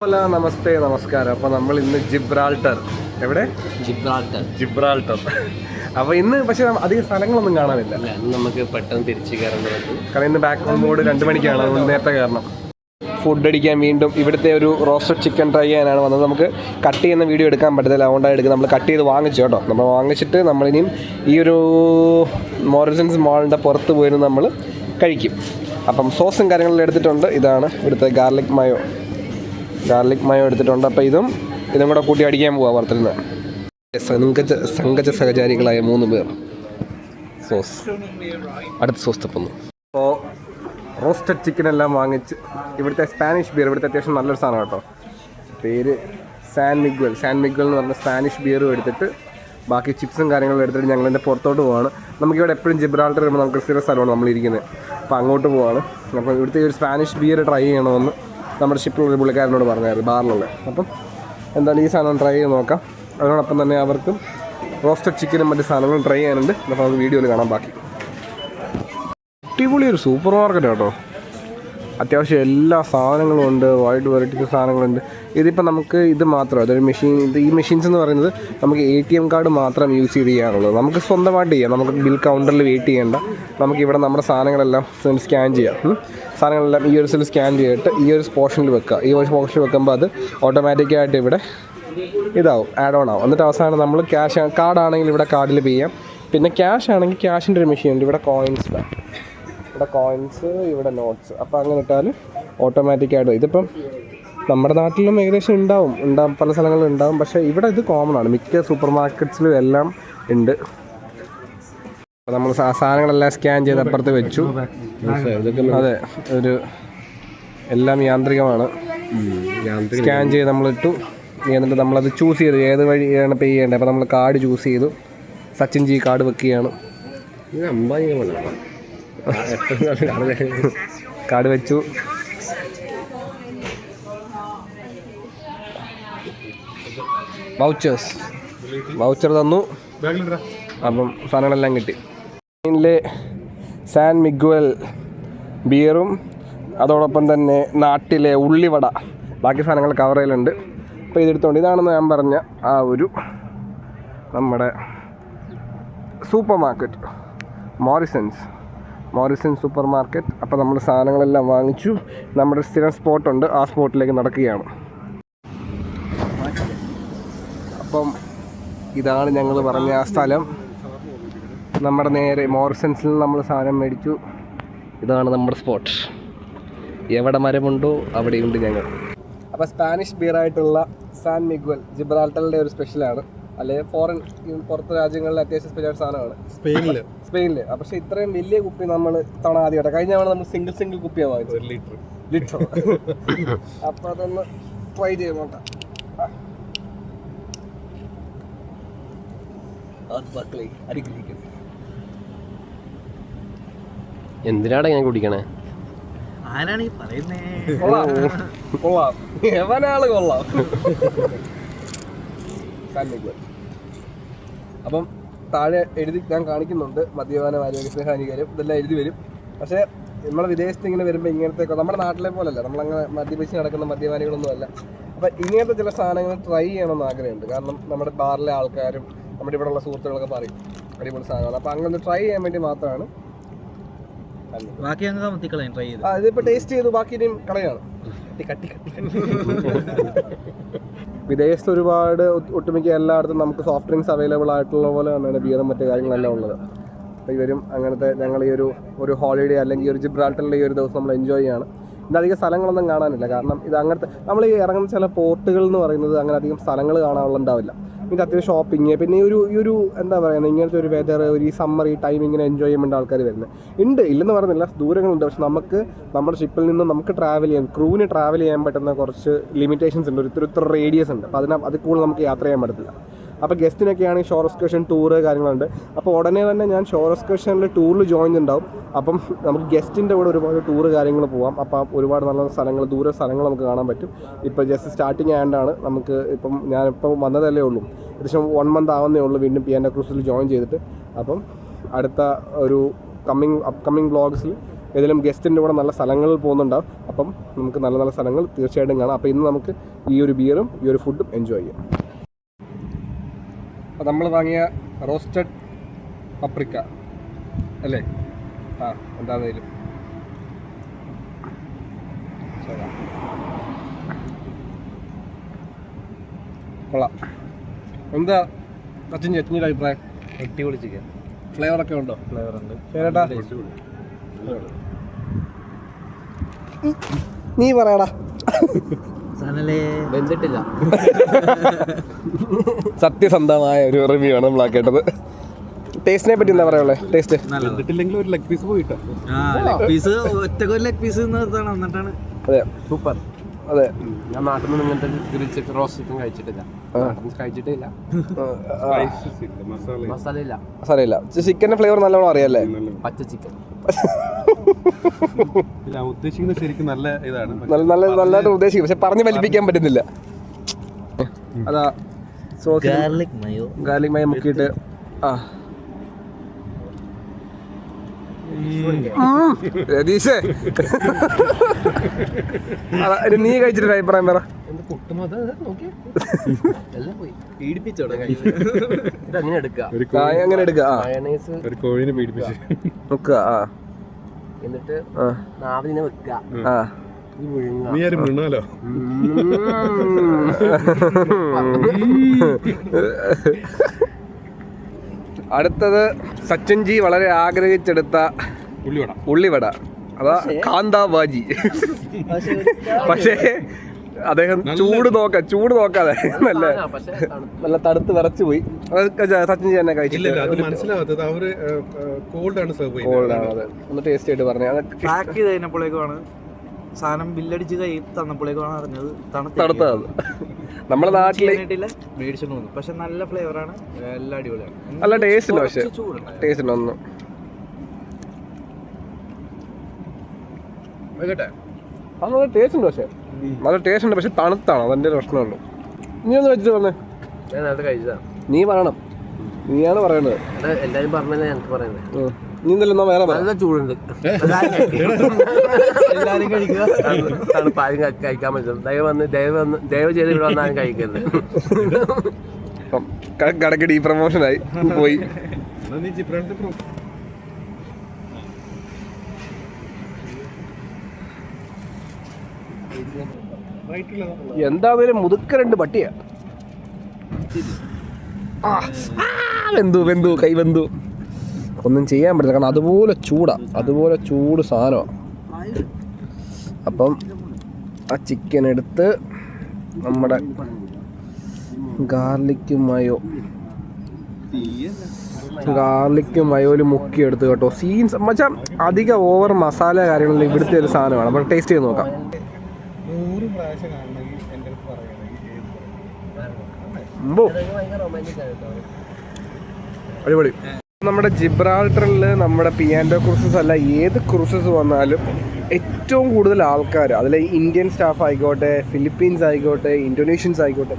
Hello, നമസ്തേ, നമസ്കാരം. അപ്പോൾ നമ്മൾ ഇന്ന് ജിബ്രാൾട്ടർ. എവിടെ? ജിബ്രാൾട്ടർ. അപ്പോൾ ഇന്ന് പക്ഷേ അധികം സ്ഥലങ്ങളൊന്നും കാണാനില്ല. നമുക്ക് പെട്ടെന്ന് തിരിച്ചു കയറേണ്ടി പറ്റും. കാരണം ഇന്ന് ബാക്ക് മോഡ് 2 മണിക്കാണ്, അതുകൊണ്ട് നേരത്തെ കയറണം. ഫുഡ് അടിക്കാൻ വീണ്ടും ഇവിടുത്തെ ഒരു റോസ്റ്റഡ് ചിക്കൻ ട്രൈ ചെയ്യാനാണ് വന്നത്. നമുക്ക് കട്ട് ചെയ്യുന്ന വീഡിയോ എടുക്കാൻ പറ്റത്തില്ല, അതുകൊണ്ടാണ് എടുക്കുന്നത്. നമ്മൾ കട്ട് ചെയ്ത് വാങ്ങിച്ചു കേട്ടോ. നമ്മൾ വാങ്ങിച്ചിട്ട് നമ്മളിനിയും ഈ ഒരു മോറിസൺസ് മാളിൻ്റെ പുറത്ത് പോയിരുന്നു നമ്മൾ കഴിക്കും. അപ്പം സോസും കാര്യങ്ങളെല്ലാം എടുത്തിട്ടുണ്ട്. ഇതാണ് ഇവിടുത്തെ ഗാർലിക് മയോ എടുത്തിട്ടുണ്ട്. അപ്പോൾ ഇതും കൂടെ കൂട്ടി അടിക്കാൻ പോവാം പുറത്തുനിന്ന്. സംഘച സഹചാരികളായ 3 പേർ. സോസ് അടുത്ത സോസ് തപ്പുന്നു. അപ്പോൾ റോസ്റ്റഡ് ചിക്കൻ എല്ലാം വാങ്ങിച്ച് ഇവിടുത്തെ സ്പാനിഷ് ബിയർ, ഇവിടുത്തെ അത്യാവശ്യം നല്ലൊരു സാധനം കേട്ടോ. പേര് സാൻ മിഗ്വൽ എന്ന് പറഞ്ഞ സ്പാനിഷ് ബിയറും എടുത്തിട്ട് ബാക്കി ചിപ്സും കാര്യങ്ങളും എടുത്തിട്ട് ഞങ്ങളതിൻ്റെ പുറത്തോട്ട് പോവാണ്. നമുക്കിവിടെ എപ്പോഴും ജിബ്രാൾട്ടർ വരുമ്പോൾ നമുക്ക് സ്ഥിര സ്ഥലമാണ് നമ്മളിരിക്കുന്നത്. അപ്പോൾ അങ്ങോട്ട് പോവാണ്. അപ്പോൾ ഇവിടുത്തെ ഒരു സ്പാനിഷ് ബിയർ ട്രൈ ചെയ്യണമെന്ന് നമ്മുടെ ഷിപ്പിലുള്ള പുള്ളിക്കാരനോട് പറഞ്ഞായിരുന്നു, ബാറിലുള്ള. അപ്പം എന്തായാലും ഈ സാധനം ട്രൈ ചെയ്ത് നോക്കാം. അതിനോടൊപ്പം തന്നെ അവർക്കും റോസ്റ്റഡ് ചിക്കനും മറ്റ് സാധനങ്ങളും ട്രൈ ചെയ്യാനുണ്ട്. അപ്പോൾ നമുക്ക് വീഡിയോയിൽ കാണാം ബാക്കി. അടിപൊളി ഒരു സൂപ്പർ മാർക്കറ്റ് കേട്ടോ. അത്യാവശ്യം എല്ലാ സാധനങ്ങളും ഉണ്ട്, വൈഡ് വെറൈറ്റി സാധനങ്ങളുണ്ട്. ഇതിപ്പോൾ നമുക്ക് ഇത് മാത്രം, അതൊരു ഈ മെഷീൻസ് എന്ന് പറയുന്നത് നമുക്ക് ATM കാർഡ് മാത്രം യൂസ് ചെയ്ത് ചെയ്യാനുള്ളത്. നമുക്ക് സ്വന്തമായിട്ട് ചെയ്യാം. നമുക്ക് ബിൽ കൗണ്ടറിൽ വെയിറ്റ് ചെയ്യേണ്ട. നമുക്കിവിടെ നമ്മുടെ സാധനങ്ങളെല്ലാം സ്കാൻ ചെയ്യാം. സാധനങ്ങളെല്ലാം ഈ ഒരു സെൽ സ്കാൻ ചെയ്തിട്ട് ഈ ഒരു പോർഷനിൽ വെക്കുക. ഈ ഒരു പോർഷനിൽ വെക്കുമ്പോൾ അത് ഓട്ടോമാറ്റിക്കായിട്ട് ഇവിടെ ഇതാവും, ആഡ് ഓൺ ആവും. എന്നിട്ട് അവസാനം നമ്മൾ കാർഡാണെങ്കിൽ ഇവിടെ കാർഡിൽ പേ ചെയ്യാം. പിന്നെ ക്യാഷ് ആണെങ്കിൽ ക്യാഷിൻ്റെ ഒരു മെഷീൻ ഉണ്ട്. ഇവിടെ കോയിൻസ്, ഇവിടെ നോട്ട്സ്. അപ്പോൾ അങ്ങനെ ഇട്ടാൽ ഓട്ടോമാറ്റിക്കായിട്ട്. ഇതിപ്പം നമ്മുടെ നാട്ടിലും ഏകദേശം ഉണ്ടാവും, പല സ്ഥലങ്ങളിലും ഉണ്ടാവും. പക്ഷേ ഇവിടെ ഇത് കോമൺ ആണ്, മിക്ക സൂപ്പർ മാർക്കറ്റ്സിലും എല്ലാം ഉണ്ട്. അപ്പോൾ നമ്മൾ സാധനങ്ങളെല്ലാം സ്കാൻ ചെയ്ത് അപ്പുറത്ത് വെച്ചു. അതെ, എല്ലാം യാന്ത്രികമാണ്. സ്കാൻ ചെയ്ത് നമ്മളിട്ടു. എന്നിട്ട് നമ്മളത് ചൂസ് ചെയ്തു ഏത് വഴിയാണ് പേ ചെയ്യേണ്ടത്. അപ്പോൾ നമ്മൾ കാർഡ് ചൂസ് ചെയ്തു. സച്ചിൻ ജി കാർഡ് വെക്കുകയാണ്. കാർഡ് വെച്ചു. വൗച്ചർ തന്നു. അപ്പം സാധനങ്ങളെല്ലാം കിട്ടി. ട്രെയിനിലെ സാൻ മിഗ്വൽ ബിയറും അതോടൊപ്പം തന്നെ നാട്ടിലെ ഉള്ളിവട, ബാക്കി സാധനങ്ങൾ കവർ ചെയ്യലുണ്ട്. അപ്പോൾ ഇതെടുത്തോണ്ട് ഇതാണെന്ന് ഞാൻ പറഞ്ഞ ആ ഒരു നമ്മുടെ super market, Morrison super market. അപ്പോൾ നമ്മൾ സാധനങ്ങളെല്ലാം വാങ്ങിച്ചു. നമ്മുടെ സ്ഥിരം സ്പോട്ടുണ്ട്, ആ സ്പോട്ടിലേക്ക് നടക്കുകയാണ്. അപ്പം ഇതാണ് ഞങ്ങൾ പറഞ്ഞ ആ സ്ഥലം. നമ്മുടെ നേരെ മോറിസൺസിൽ നമ്മൾ സാധനം മേടിച്ചു. ഇതാണ് നമ്മുടെ സ്പോട്ട്. എവിടെ മരമുണ്ടോ അവിടെയുണ്ട് ഞങ്ങൾ. അപ്പോൾ സ്പാനിഷ് ബിയറായിട്ടുള്ള സാൻ മിഗ്വൽ ജിബ്രാൾട്ടറിൻ്റെ ഒരു സ്പെഷ്യലാണ്. അല്ലെങ്കിൽ പുറത്ത് രാജ്യങ്ങളിലെ അത്യാവശ്യം സ്പെഷ്യൽ സാധനമാണ് സ്പെയിനിൽ. പക്ഷേ ഇത്രയും വലിയ കുപ്പി നമ്മൾ തവണ ആദ്യമായിട്ട്, കഴിഞ്ഞ തവണ നമ്മൾ സിംഗിൾ കുപ്പിയാണ് വാങ്ങിച്ചത്, 1 ലിറ്റർ. അപ്പോൾ അതൊന്ന് ട്രൈ ചെയ്ത് നോക്കാം. എന്തിനാടാ ഞാൻ കുടിക്കണേ? ആരാണ് പറയുന്നേ? കൊള്ളാം, എവനാള് കൊള്ളാം. അപ്പം താഴെ എഴുതി ഞാൻ കാണിക്കുന്നുണ്ട്, മദ്യപാനം ആരോഗ്യത്തിന് ഹാനികരം, ഇതെല്ലാം എഴുതി വരും. പക്ഷേ നമ്മളെ വിദേശത്ത് ഇങ്ങനെ വരുമ്പോൾ ഇങ്ങനത്തെ, നമ്മുടെ നാട്ടിലെ പോലല്ല, നമ്മളങ്ങനെ മദ്യപിച്ച് നടക്കുന്ന മദ്യപാനികളൊന്നും അല്ല. അപ്പം ഇങ്ങനത്തെ ചില സാധനങ്ങൾ ട്രൈ ചെയ്യണമെന്ന് ആഗ്രഹമുണ്ട്. കാരണം നമ്മുടെ ബാറിലെ ആൾക്കാരും നമ്മുടെ ഇവിടെയുള്ള സുഹൃത്തുക്കളൊക്കെ പറയും അടിപൊളി സാധനമാണ്. അപ്പം അങ്ങനെ ട്രൈ ചെയ്യാൻ വേണ്ടി മാത്രമാണ്. ഇതിപ്പോൾ ടേസ്റ്റ് ചെയ്തു, ബാക്കി ഇനിയും കളയാണ്. വിദേശത്ത് ഒരുപാട് ഒട്ടുമിക്ക എല്ലായിടത്തും നമുക്ക് സോഫ്റ്റ് ഡ്രിങ്ക്സ് അവൈലബിൾ ആയിട്ടുള്ള പോലെ തന്നെയാണ് ബിയറും മറ്റു കാര്യങ്ങളെല്ലാം ഉള്ളത്. അപ്പോൾ ഇവരും അങ്ങനത്തെ, ഞങ്ങൾ ഈ ഒരു ഹോളിഡേ അല്ലെങ്കിൽ ഒരു ജിബ്രാൾട്ടറിലെ ഈ ഒരു ദിവസം നമ്മൾ എൻജോയ് ചെയ്യാണ്. ഇതധികം സ്ഥലങ്ങളൊന്നും കാണാനില്ല. കാരണം ഇത് അങ്ങനത്തെ നമ്മൾ ഈ ഇറങ്ങുന്ന ചില പോർട്ടുകൾ എന്ന് പറയുന്നത് അങ്ങനെ അധികം സ്ഥലങ്ങൾ കാണാനുണ്ടാവില്ല. ഇത് അത്യാവശ്യം ഷോപ്പിങ്, പിന്നെ ഈ ഒരു എന്താ പറയുക, ഇങ്ങനത്തെ ഒരു വെതർ, ഈ സമ്മർ, ഈ ടൈം ഇങ്ങനെ എൻജോയ് ചെയ്യുമ്പോൾ ആൾക്കാർ വരുന്നത് ഉണ്ട്. ഇല്ലെന്ന് പറയുന്നില്ല, ദൂരങ്ങളുണ്ട്. പക്ഷെ നമുക്ക് നമ്മുടെ ഷിപ്പിൽ നിന്ന് നമുക്ക് ട്രാവൽ ചെയ്യാൻ, ക്രൂവിന് ട്രാവൽ ചെയ്യാൻ പറ്റുന്ന കുറച്ച് ലിമിറ്റേഷൻസ് ഉണ്ട്. ഇത്ര റേഡിയസ് ഉണ്ട്. അപ്പോൾ അതിൽ കൂടുതൽ നമുക്ക് യാത്ര ചെയ്യാൻ പറ്റത്തില്ല. അപ്പോൾ ഗസ്റ്റിനൊക്കെയാണെങ്കിൽ ഷോർ എക്സ്കർഷൻ ടൂറ് കാര്യങ്ങളുണ്ട്. അപ്പോൾ ഉടനെ തന്നെ ഞാൻ ഷോർ എക്സ്കർഷനിൽ ടൂറിൽ ജോയിൻ ഉണ്ടാവും. അപ്പം നമുക്ക് ഗസ്റ്റിൻ്റെ കൂടെ ഒരുപാട് ടൂറ് കാര്യങ്ങൾ പോകാം. അപ്പം ഒരുപാട് നല്ല സ്ഥലങ്ങൾ, ദൂര സ്ഥലങ്ങൾ നമുക്ക് കാണാൻ പറ്റും. ഇപ്പോൾ ജസ്റ്റ് സ്റ്റാർട്ടിങ് ആയതുകൊണ്ടാണ് നമുക്ക്, ഞാനിപ്പം വന്നതല്ലേ ഉള്ളൂ, ഏകദേശം 1 month ആവുന്നേ ഉള്ളൂ വീണ്ടും പിയാനോ ക്രൂസിൽ ജോയിൻ ചെയ്തിട്ട്. അപ്പം അടുത്ത ഒരു അപ്കമ്മിങ് വ്ളോഗ്സിൽ ഏതെങ്കിലും ഗസ്റ്റിൻ്റെ കൂടെ നല്ല സ്ഥലങ്ങളിൽ പോകുന്നുണ്ടാവും. അപ്പം നമുക്ക് നല്ല നല്ല സ്ഥലങ്ങൾ തീർച്ചയായിട്ടും കാണാം. അപ്പോൾ ഇന്ന് നമുക്ക് ഈ ഒരു ബിയറും ഈ ഒരു ഫുഡും എൻജോയ് ചെയ്യാം. അപ്പോൾ നമ്മൾ വാങ്ങിയ റോസ്റ്റഡ് പപ്രിക്ക അല്ലേ? എന്താണെങ്കിലും കൊള്ളാം. എന്താ ചേട്ടൻ്റെ അഭിപ്രായം? അടിപൊളി ചിക്കൻ. ഫ്ലേവറൊക്കെ ഉണ്ടോ? ഫ്ലേവർ ഉണ്ട്. ചേട്ടാ നീ പറയടാ. വെന്തിട്ടില്ല. സത്യസന്ധമായ ഒരു റിവ്യൂ ആണ് നമ്മൾ കേട്ടത്. ടേസ്റ്റിനെ പറ്റി എന്താ പറയാ? ടേസ്റ്റ് വെന്തിട്ടില്ലെങ്കിൽ ഒരു ലെഗ് പീസ് പോയിട്ടോ. അതെ, സൂപ്പർ. അതെ. ഞാൻ നാട്ടിൽ നിന്ന് ഇങ്ങനത്തെ ഗ്രിൽ ചിക്കൻ റോസ്റ്റ് ചിക്കൻ കഴിച്ചിട്ടില്ല. കഴിച്ചിട്ടില്ല. മസാല ഇല്ല. സാരമില്ല. ചിക്കൻ്റെ ഫ്ലേവർ നല്ലോണം അറിയാല്ലേ? പച്ച ചിക്കൻ ഉദ്ദേശിക്കുന്നത് ശരിക്കും നല്ല ഇതാണ്. നല്ലതായിട്ട് ഉദ്ദേശിക്കും, പക്ഷെ പറഞ്ഞ് വലിപ്പിക്കാൻ പറ്റുന്നില്ല. അതാ സോസ് ഗാർലിക് മയോ മുക്കിയിട്ട് രതീഷേ നീ കഴിച്ചിട്ട് അഭിപ്രായം പറ. അങ്ങനെ എടുക്കുക എന്നിട്ട് നാവിനെ വെക്കുക. അടുത്തത് സച്ചിൻജി വളരെ ആഗ്രഹിച്ചെടുത്ത ഉള്ളിവട, അതാ കാന്താ ബാജി. പക്ഷേ അദ്ദേഹം ചൂട് നോക്കാതെ നല്ല തണുത്ത് വിറച്ചു പോയി. സച്ചിൻജി തന്നെ കഴിച്ചില്ല. ഒന്ന് ടേസ്റ്റ് ആയിട്ട് പറഞ്ഞു. സാധനം ബില്ലടിച്ച് കൈ തന്നപ്പോഴേക്കാണ് അറിഞ്ഞത് തണുത്തത്. നമ്മുടെ നാട്ടില് മേടിച്ചു തോന്നുന്നു. പക്ഷെ നല്ല ഫ്ലേവറാണ്, എല്ലാം അടിപൊളിയാണ്. നല്ല ടേസ്റ്റ് ഉണ്ട്. പക്ഷെ ടേസ്റ്റ് ഉണ്ട് ഒന്നും നല്ല ടേസ്റ്റ് ഉണ്ട്. പക്ഷെ നല്ല ടേസ്റ്റ് ഉണ്ട്, പക്ഷെ തണുത്താണ്, അതെന്റെ പ്രശ്നമുള്ളൂ. നീ ഒന്ന് വെച്ചിട്ട് പറഞ്ഞേ. നീ പറയണം, നീയാണ് പറയണത്. എല്ലാരും പറഞ്ഞല്ലേ ഞങ്ങൾക്ക് പറയുന്നത്. നീ ഇന്നലെ വേറെ നല്ല ചൂടുണ്ട്. എല്ലാരും കഴിക്കുക. തണുപ്പ് ആരും കഴിക്കാൻ പറ്റും. ദയവ് ചെയ്ത് ഇവിടെ വന്നാലും കഴിക്കരുത്. കടക്ക് ഡീ പ്രമോഷനായി പോയി. എന്തായാലും മുതുക്ക രണ്ട് പട്ടിയാ. വെന്തു കൈ വെന്തു. ഒന്നും ചെയ്യാൻ പറ്റില്ല, കാരണം അതുപോലെ ചൂട് സാധനമാണ്. അപ്പം ആ ചിക്കൻ എടുത്ത് നമ്മുടെ ഗാർലിക് മയോയിൽ മുക്കി എടുത്ത് കേട്ടോ. സീൻസ് മച്ചാ അധികം ഓവർ മസാല കാര്യങ്ങളിൽ ഇവിടുത്തെ ഒരു സാധനമാണ്. അപ്പോൾ ടേസ്റ്റ് ചെയ്ത് നോക്കാം. അടിപൊളി. നമ്മുടെ ജിബ്രാൾട്ടറിൽ നമ്മുടെ പിയാൻഡോ ക്രൂസസ് അല്ല, ഏത് ക്രൂസസ് വന്നാലും ഏറ്റവും കൂടുതൽ ആൾക്കാർ, അതിൽ ഇന്ത്യൻ സ്റ്റാഫ് ആയിക്കോട്ടെ, ഫിലിപ്പീൻസ് ആയിക്കോട്ടെ, ഇന്തോനേഷ്യൻസ് ആയിക്കോട്ടെ,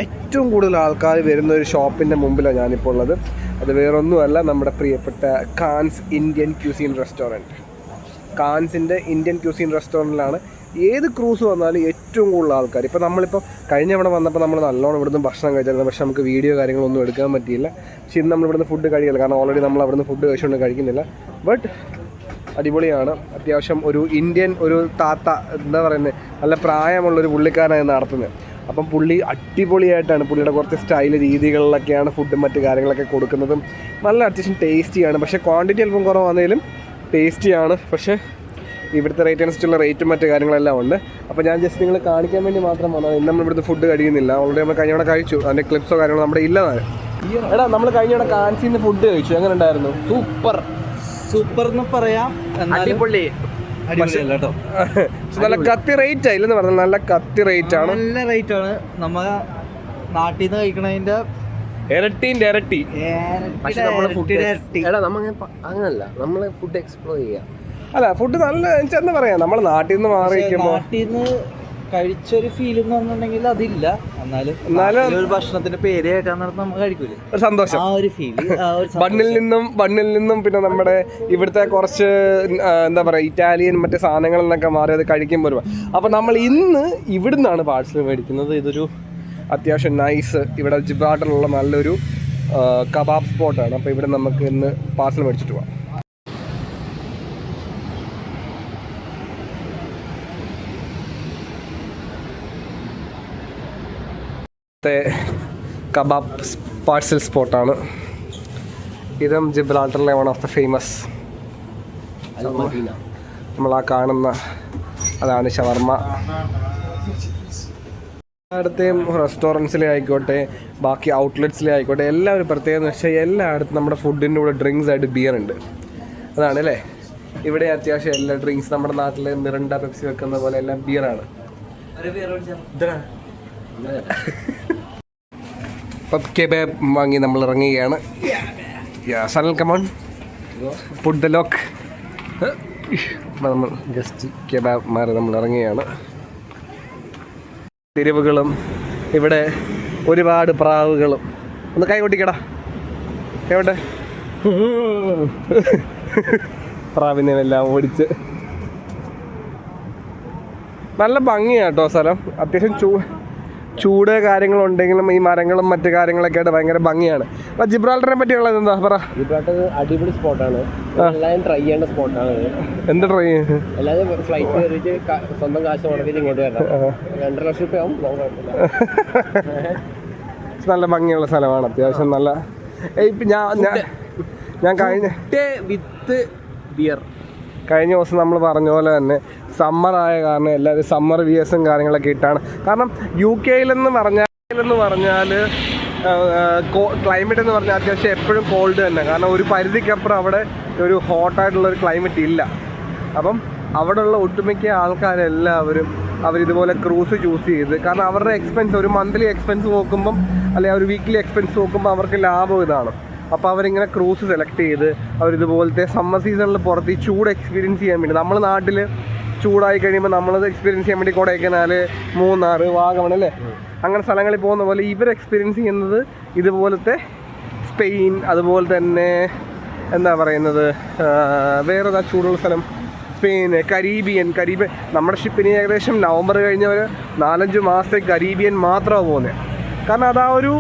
ഏറ്റവും കൂടുതൽ ആൾക്കാർ വരുന്ന ഒരു ഷോപ്പിൻ്റെ മുമ്പിലാണ് ഞാനിപ്പോൾ ഉള്ളത്. അത് വേറൊന്നുമല്ല, നമ്മുടെ പ്രിയപ്പെട്ട കാൻസ് ഇന്ത്യൻ ക്യൂസീൻ റെസ്റ്റോറൻറ്റ്. കാൻസിൻ്റെ ഇന്ത്യൻ ക്യൂസീൻ റെസ്റ്റോറൻറ്റിലാണ് ഏത് ക്രൂസ് വന്നാലും ഏറ്റവും കൂടുതൽ ആൾക്കാർ. ഇപ്പോൾ നമ്മളിപ്പോൾ കഴിഞ്ഞ ഇവിടെ വന്നപ്പോൾ നമ്മൾ നല്ലോണം ഇവിടുന്ന് ഭക്ഷണം കഴിച്ചായിരുന്നു, പക്ഷേ നമുക്ക് വീഡിയോ കാര്യങ്ങളൊന്നും എടുക്കാൻ പറ്റിയില്ല. പക്ഷേ ഇന്ന് നമ്മൾ ഇവിടുന്ന് ഫുഡ് കഴിക്കില്ല, കാരണം ഓൾറെഡി നമ്മൾ അവിടുന്ന് ഫുഡ് കഴിച്ചുകൊണ്ട് കഴിക്കുന്നില്ല. ബട്ട് അടിപൊളിയാണ്. അത്യാവശ്യം ഒരു ഇന്ത്യൻ ഒരു താത്ത, എന്താ പറയുന്നത്, നല്ല പ്രായമുള്ളൊരു പുള്ളിക്കാരനാണ് നടത്തുന്നത്. അപ്പം പുള്ളി അടിപൊളിയായിട്ടാണ്, പുള്ളിയുടെ കുറച്ച് സ്റ്റൈൽ രീതികളിലൊക്കെയാണ് ഫുഡും മറ്റു കാര്യങ്ങളൊക്കെ കൊടുക്കുന്നതും. നല്ല അത്യാവശ്യം ടേസ്റ്റിയാണ്. പക്ഷേ ക്വാണ്ടിറ്റി അല്പം കുറവാണെങ്കിലും ടേസ്റ്റിയാണ്. പക്ഷേ ഇവിടുത്തെ റേറ്റ് അനുസരിച്ചുള്ള റേറ്റും മറ്റു കാര്യങ്ങളെല്ലാം ഉണ്ട്. അപ്പോൾ ഞാൻ ജസ്റ്റ് നിങ്ങൾ കാണിക്കാൻ വേണ്ടി മാത്രം വന്നാൽ. ഇന്ന് നമ്മൾ ഇവിടുത്തെ ഫുഡ് കഴിക്കുന്നില്ല, ഓൾറെഡി നമ്മൾ കഴിഞ്ഞ അവിടെ കഴിച്ചു. അതിൻ്റെ ക്ലിപ്സോ കാര്യങ്ങളോ നമ്മുടെ ഇല്ലതാണ്. എടാ നമ്മൾ കഴിഞ്ഞ അവിടെ കാൻസിന്ന് ഫുഡ് കഴിച്ചു, എങ്ങനെ ഉണ്ടായിരുന്നു? സൂപ്പർ എന്ന് പറയാം. അടിപൊളി. നല്ല കത്തി റേറ്റ് ആയില്ലെന്ന് പറഞ്ഞാൽ നല്ല കത്തി റേറ്റ് ആണ്. നല്ല റേറ്റ് ആണ്. നമ്മുടെ നാട്ടിൽ നിന്ന് കഴിക്കണതിന്റെ ഇരട്ടി. പക്ഷെ അങ്ങനല്ല, നമ്മള് ഫുഡ് എക്സ്പ്ലോർ ചെയ്യാം. അല്ല, ഫുഡ് നല്ല എന്താ പറയാ, നമ്മളെ നാട്ടിൽ നിന്ന് മാറി നാട്ടിൽ നിന്ന് കഴിച്ചൊരു ഫീൽ എന്ന് പറഞ്ഞിട്ടുണ്ടെങ്കിൽ അതില്ല. എന്നാലും ഒരു ഭക്ഷണത്തിന്റെ പേര് കേൾക്കാൻ നേരത്ത് നമ്മൾ കഴിക്കൂലേ, ഒരു സന്തോഷം. ആ ഒരു ഫീല്, ബണ്ണിൽ നിന്നും പിന്നെ നമ്മുടെ ഇവിടുത്തെ കുറച്ച് എന്താ പറയുക ഇറ്റാലിയൻ മറ്റു സാധനങ്ങളിൽ നിന്നൊക്കെ മാറി അത് കഴിക്കുമ്പോൾ ഒരു. അപ്പോൾ നമ്മൾ ഇന്ന് ഇവിടുന്നാണ് പാഴ്സൽ മേടിക്കുന്നത്. ഇതൊരു അത്യാവശ്യം നൈസ് ഇവിടെ ജിബ്രാൾട്ടറിലുള്ള നല്ലൊരു കബാബ് സ്പോട്ടാണ്. അപ്പോൾ ഇവിടെ നമുക്ക് ഇന്ന് പാഴ്സൽ മേടിച്ചിട്ട് പോകാം. കബാബ് പാഴ്സൽ സ്പോട്ടാണ്. ഇതും ജിബ്രാൾട്ടറിലെ വൺ ഓഫ് ദ ഫേമസ്. നമ്മൾ ആ കാണുന്ന അതാണ് ഷവർമ്മ. എല്ലായിടത്തെയും റെസ്റ്റോറൻറ്റ്സിലെ ആയിക്കോട്ടെ ബാക്കി ഔട്ട്ലെറ്റ്സിലെ ആയിക്കോട്ടെ എല്ലാവരും പ്രത്യേകത എന്ന് വെച്ചാൽ എല്ലായിടത്തും നമ്മുടെ ഫുഡിൻ്റെ കൂടെ ഡ്രിങ്ക്സ് ആയിട്ട് ബിയർ ഉണ്ട്. അതാണ് അല്ലേ, ഇവിടെ അത്യാവശ്യം എല്ലാ ഡ്രിങ്ക്സ് നമ്മുടെ നാട്ടിൽ മിറിണ്ട പെപ്സി വെക്കുന്ന പോലെ എല്ലാം ബിയറാണ്. അപ്പം കെബാബ് വാങ്ങി നമ്മൾ ഇറങ്ങുകയാണ്. Sanal come on put the lock. അപ്പം നമ്മൾ ജസ്റ്റ് കെബാബ് മാറി നമ്മൾ ഇറങ്ങുകയാണ്. തെരുവുകളും ഇവിടെ ഒരുപാട് പ്രാവുകളും. ഒന്ന് കൈ കൊട്ടിക്കടാ, എവിടെ പ്രാവിനെ എല്ലാം ഓടിച്ച്. നല്ല ഭംഗിയാട്ടോ സ്ഥലം. അത്യാവശ്യം ചൂട് കാര്യങ്ങളുണ്ടെങ്കിലും ഈ മരങ്ങളും മറ്റു കാര്യങ്ങളൊക്കെ ആയിട്ട് ഭയങ്കര ഭംഗിയാണ്. അപ്പോൾ ജിബ്രാൾട്ടറിനെ പറ്റിയുള്ളത് എന്താ പറ? ജിബ്രാൾട്ടർ അടിപൊളി സ്പോട്ടാണ്, എല്ലാവരും ട്രൈ ചെയ്യേണ്ട സ്പോട്ടാണ്. എന്ത് ട്രൈ ചെയ്യും? എല്ലാവരും ഫ്ലൈറ്റ് കയറിയിട്ട് സ്വന്തം കാശ് മുടക്കിയിട്ട് ഇങ്ങോട്ട് വരണം. 2.5 ലക്ഷം രൂപ ആവും. നല്ല ഭംഗിയുള്ള സ്ഥലമാണ്. അത്യാവശ്യം നല്ല. ഞാൻ വിത്ത് ബിയർ കഴിഞ്ഞ ദിവസം നമ്മൾ പറഞ്ഞ പോലെ തന്നെ സമ്മറായ കാരണം എല്ലാവരും സമ്മർ വിയേഴ്സും കാര്യങ്ങളൊക്കെ ഇട്ടാണ്. കാരണം യു കെയിലെന്ന് പറഞ്ഞാൽ ക്ലൈമറ്റ് എന്ന് പറഞ്ഞാൽ അത്യാവശ്യം എപ്പോഴും കോൾഡ് തന്നെ. കാരണം ഒരു പരിധിക്കപ്പുറം അവിടെ ഒരു ഹോട്ടായിട്ടുള്ളൊരു ക്ലൈമറ്റ് ഇല്ല. അപ്പം അവിടെയുള്ള ഒട്ടുമിക്ക ആൾക്കാരെല്ലാവരും അവരിതുപോലെ ക്രൂസ് ചൂസ് ചെയ്ത്, കാരണം അവരുടെ എക്സ്പെൻസ് ഒരു മന്ത്ലി എക്സ്പെൻസ് നോക്കുമ്പം അല്ലെങ്കിൽ ഒരു വീക്ക്ലി എക്സ്പെൻസ് നോക്കുമ്പോൾ അവർക്ക് ലാഭം ഇതാണ്. അപ്പോൾ അവരിങ്ങനെ ക്രൂസ് സെലക്ട് ചെയ്ത് അവരിതുപോലത്തെ സമ്മർ സീസണിൽ പുറത്ത് ഈ ചൂട് എക്സ്പീരിയൻസ് ചെയ്യാൻ വേണ്ടി, നമ്മൾ നാട്ടിൽ ചൂടായി കഴിയുമ്പോൾ നമ്മളത് എക്സ്പീരിയൻസ് ചെയ്യാൻ വേണ്ടി കൊടൈക്കനാൽ, മൂന്നാർ, വാഗമൺ അല്ലേ അങ്ങനെ സ്ഥലങ്ങളിൽ പോകുന്ന പോലെ ഇവർ എക്സ്പീരിയൻസ് ചെയ്യുന്നത് ഇതുപോലത്തെ സ്പെയിൻ, അതുപോലെ തന്നെ എന്താ പറയുന്നത് വേറെതാ ചൂടുള്ള സ്ഥലം സ്പെയിൻ, കരീബിയൻ. നമ്മുടെ ഷിപ്പിന് ഏകദേശം നവംബർ കഴിഞ്ഞവർ 4-5 മാസത്തെ കരീബിയൻ മാത്രമാണ് പോകുന്നത്. കാരണം അതാ ഒരു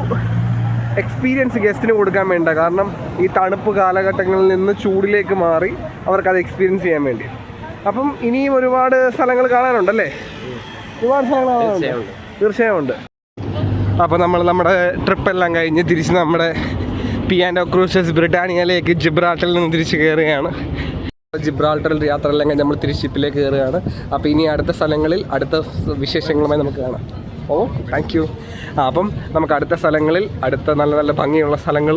എക്സ്പീരിയൻസ് ഗസ്റ്റിന് കൊടുക്കാൻ വേണ്ട. കാരണം ഈ തണുപ്പ് കാലഘട്ടങ്ങളിൽ നിന്ന് ചൂടിലേക്ക് മാറി അവർക്കത് എക്സ്പീരിയൻസ് ചെയ്യാൻ വേണ്ടി. അപ്പം ഇനിയും ഒരുപാട് സ്ഥലങ്ങൾ കാണാനുണ്ടല്ലേ? ഒരുപാട് സ്ഥലങ്ങൾ കാണാനുണ്ട്, തീർച്ചയായും ഉണ്ട്. അപ്പോൾ നമ്മുടെ ട്രിപ്പെല്ലാം കഴിഞ്ഞ് തിരിച്ച് നമ്മുടെ പിയാനോ ക്രൂസസ് ബ്രിട്ടാനിയയിലേക്ക് ജിബ്രാൾട്ടറിൽ നിന്ന് തിരിച്ച് കയറുകയാണ്. ജിബ്രാൾട്ടറിൽ യാത്രയെല്ലാം കഴിഞ്ഞ് നമ്മൾ തിരിച്ച് ഷിപ്പിലേക്ക് കയറുകയാണ്. അപ്പോൾ ഇനി അടുത്ത സ്ഥലങ്ങളിൽ അടുത്ത വിശേഷങ്ങളുമായി നമുക്ക് കാണാം. ഓ താങ്ക് യു. അപ്പം നമുക്ക് അടുത്ത സ്ഥലങ്ങളിൽ അടുത്ത നല്ല നല്ല ഭംഗിയുള്ള സ്ഥലങ്ങൾ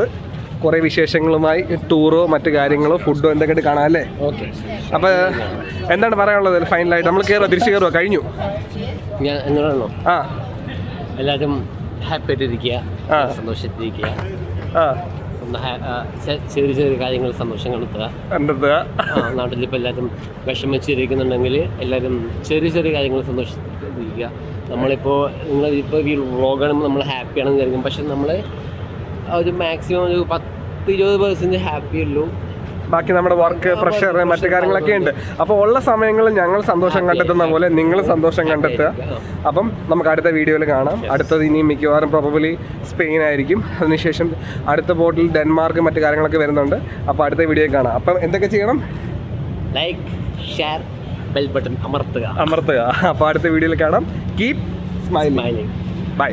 കുറേ വിശേഷങ്ങളുമായി ടൂറോ മറ്റു കാര്യങ്ങളോ ഫുഡോ എന്തൊക്കെയായിട്ട് കാണാം അല്ലേ? ഓക്കെ. അപ്പോൾ എന്താണ് പറയാനുള്ളത് ഫൈനലായിട്ട്? നമ്മൾ തിരിച്ച് കയറുക കഴിഞ്ഞു. ഞാൻ എന്നോടാണോ? ആ, എല്ലാവരും ഹാപ്പി ആയിട്ടിരിക്കുക, സന്തോഷത്തിരിക്കുക, ചെറിയ ചെറിയ കാര്യങ്ങൾ സന്തോഷം കണ്ടെത്തുക. നാട്ടിലിപ്പോൾ എല്ലാവരും വിഷമിച്ചിരിക്കുന്നുണ്ടെങ്കിൽ എല്ലാവരും ചെറിയ ചെറിയ കാര്യങ്ങൾ സന്തോഷിച്ചിരിക്കുക. നമ്മളിപ്പോൾ നിങ്ങളിപ്പോൾ ഈ വ്ളോഗാണ് നമ്മൾ ഹാപ്പിയാണെന്ന് വിചാരിക്കും, പക്ഷെ നമ്മൾ ഒരു മാക്സിമം ഒരു 10-20% ഹാപ്പി ഉള്ളൂ. ബാക്കി നമ്മുടെ വർക്ക് പ്രഷർ മറ്റു കാര്യങ്ങളൊക്കെ ഉണ്ട്. അപ്പോൾ ഉള്ള സമയങ്ങളിൽ ഞങ്ങൾ സന്തോഷം കണ്ടെത്തുന്ന പോലെ നിങ്ങൾ സന്തോഷം കണ്ടെത്തുക. അപ്പം നമുക്ക് അടുത്ത വീഡിയോയിൽ കാണാം. അടുത്തത് ഇനിയും മിക്കവാറും പ്രോബബ്ലി സ്പെയിൻ ആയിരിക്കും. അതിനുശേഷം അടുത്ത ബോട്ടിൽ ഡെൻമാർക്ക് മറ്റു കാര്യങ്ങളൊക്കെ വരുന്നുണ്ട്. അപ്പോൾ അടുത്ത വീഡിയോയിൽ കാണാം. അപ്പം എന്തൊക്കെ ചെയ്യണം? ലൈക്ക്, ഷെയർ, ബെൽ ബട്ടൺ അമർത്തുക. അപ്പോൾ അടുത്ത വീഡിയോയിൽ കാണാം. Keep smiling. ബൈ.